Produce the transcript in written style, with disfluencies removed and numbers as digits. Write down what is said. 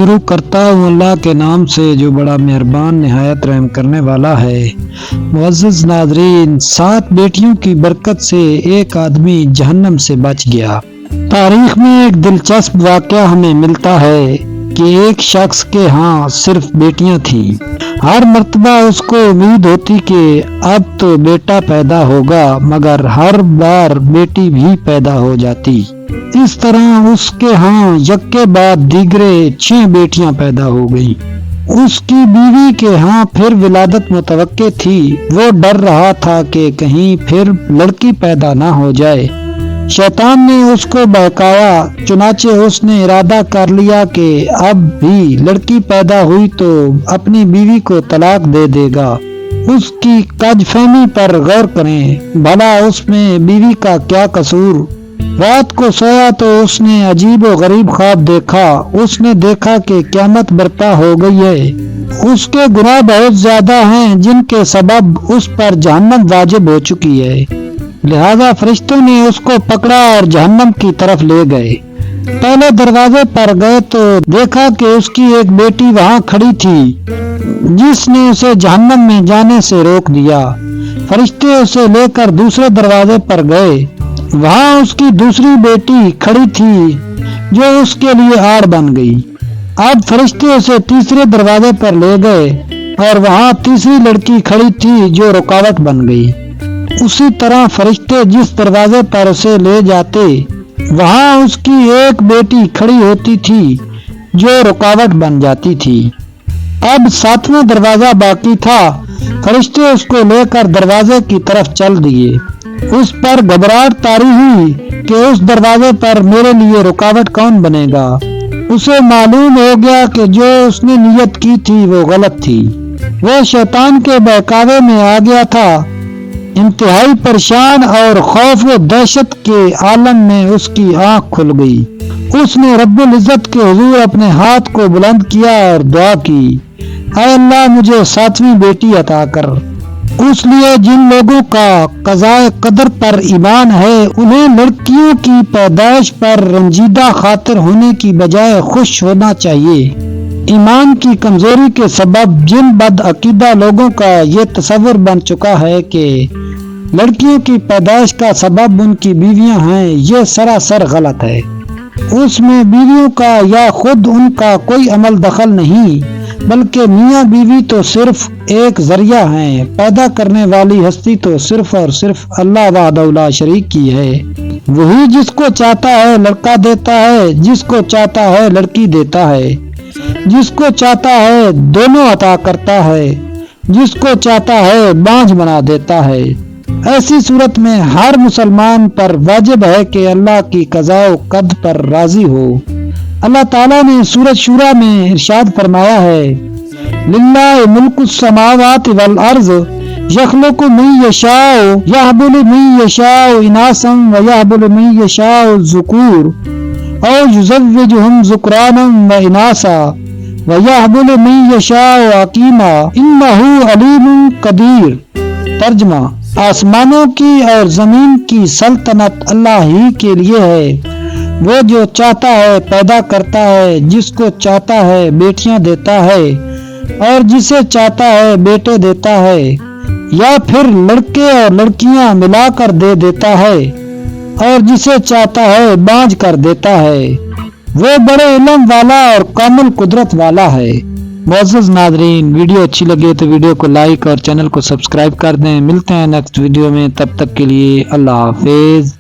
شروع کرتا ہوں اللہ کے نام سے جو بڑا مہربان نہایت رحم کرنے والا ہے۔ معزز ناظرین، 7 بیٹیوں کی برکت سے ایک آدمی جہنم سے بچ گیا۔ تاریخ میں ایک دلچسپ واقعہ ہمیں ملتا ہے کہ ایک شخص کے ہاں صرف بیٹیاں تھیں۔ ہر مرتبہ اس کو امید ہوتی کہ اب تو بیٹا پیدا ہوگا، مگر ہر بار بیٹی بھی پیدا ہو جاتی۔ اس طرح اس کے ہاں یک کے بعد دیگرے 6 بیٹیاں پیدا ہو گئیں۔ اس کی بیوی کے ہاں پھر ولادت متوقع تھی۔ وہ ڈر رہا تھا کہ کہیں پھر لڑکی پیدا نہ ہو جائے۔ شیطان نے اس کو بہکایا، چنانچہ اس نے ارادہ کر لیا کہ اب بھی لڑکی پیدا ہوئی تو اپنی بیوی کو طلاق دے دے گا۔ اس کی کج فہمی پر غور کریں، بھلا اس میں بیوی کا کیا قصور؟ رات کو سویا تو اس نے عجیب و غریب خواب دیکھا۔ اس نے دیکھا کہ قیامت برپا ہو گئی ہے۔ اس کے گناہ بہت زیادہ ہیں جن کے سبب اس پر جہنم واجب ہو چکی ہے، لہذا فرشتوں نے اس کو پکڑا اور جہنم کی طرف لے گئے۔ پہلے دروازے پر گئے تو دیکھا کہ اس کی ایک بیٹی وہاں کھڑی تھی جس نے اسے جہنم میں جانے سے روک دیا۔ فرشتے اسے لے کر دوسرے دروازے پر گئے، وہاں اس کی دوسری بیٹی کھڑی تھی جو اس کے لیے آڑ بن گئی۔ اب فرشتے اسے تیسرے دروازے پر لے گئے اور وہاں تیسری لڑکی کھڑی تھی جو رکاوٹ بن گئی۔ اسی طرح فرشتے جس دروازے پر اسے لے جاتے وہاں اس کی ایک بیٹی کھڑی ہوتی تھی جو رکاوٹ بن جاتی تھی۔ اب 7واں دروازہ باقی تھا۔ فرشتے اس کو لے کر دروازے کی طرف چل دیے۔ اس پر گھبراہٹ طاری ہوئی کہ اس دروازے پر میرے لیے رکاوٹ کون بنے گا۔ اسے معلوم ہو گیا کہ جو اس نے نیت کی تھی وہ غلط تھی۔ وہ شیطان کے بہکاوے میں آ گیا تھا۔ انتہائی پریشان اور خوف و دہشت کے عالم میں اس کی آنکھ کھل گئی۔ اس نے رب العزت کے حضور اپنے ہاتھ کو بلند کیا اور دعا کی، اے اللہ مجھے 7ویں بیٹی عطا کر۔ اس لیے جن لوگوں کا قضاء قدر پر ایمان ہے انہیں لڑکیوں کی پیدائش پر رنجیدہ خاطر ہونے کی بجائے خوش ہونا چاہیے۔ ایمان کی کمزوری کے سبب جن بد عقیدہ لوگوں کا یہ تصور بن چکا ہے کہ لڑکیوں کی پیدائش کا سبب ان کی بیویاں ہیں، یہ سراسر غلط ہے۔ اس میں بیویوں کا یا خود ان کا کوئی عمل دخل نہیں، بلکہ میاں بیوی تو صرف ایک ذریعہ ہیں۔ پیدا کرنے والی ہستی تو صرف اور صرف اللہ وحدہ لا شریک کی ہے۔ وہی جس کو چاہتا ہے لڑکا دیتا ہے، جس کو چاہتا ہے لڑکی دیتا ہے، جس کو چاہتا ہے دونوں عطا کرتا ہے، جس کو چاہتا ہے بانجھ بنا دیتا ہے۔ ایسی صورت میں ہر مسلمان پر واجب ہے کہ اللہ کی قضاء و قدر پر راضی ہو۔ اللہ تعالیٰ نے سورۃ شورى میں ارشاد فرمایا ہے، للہ ملک السماوات والارض یخلق من یشاء یہب لمن یشاء اناثا ویہب لمن یشاء الذکور او یزوجہم ذکرانا واناثا ویہب لمن یشاء عقیما انہ علیم قدیر۔ ترجمہ: آسمانوں کی اور زمین کی سلطنت اللہ ہی کے لیے ہے۔ وہ جو چاہتا ہے پیدا کرتا ہے، جس کو چاہتا ہے بیٹیاں دیتا ہے اور جسے چاہتا ہے بیٹے دیتا ہے، یا پھر لڑکے اور لڑکیاں ملا کر دے دیتا ہے، اور جسے چاہتا ہے بانجھ کر دیتا ہے۔ وہ بڑے علم والا اور کامل قدرت والا ہے۔ معزز ناظرین، ویڈیو اچھی لگے تو ویڈیو کو لائک اور چینل کو سبسکرائب کر دیں۔ ملتے ہیں نیکسٹ ویڈیو میں، تب تک کے لیے اللہ حافظ۔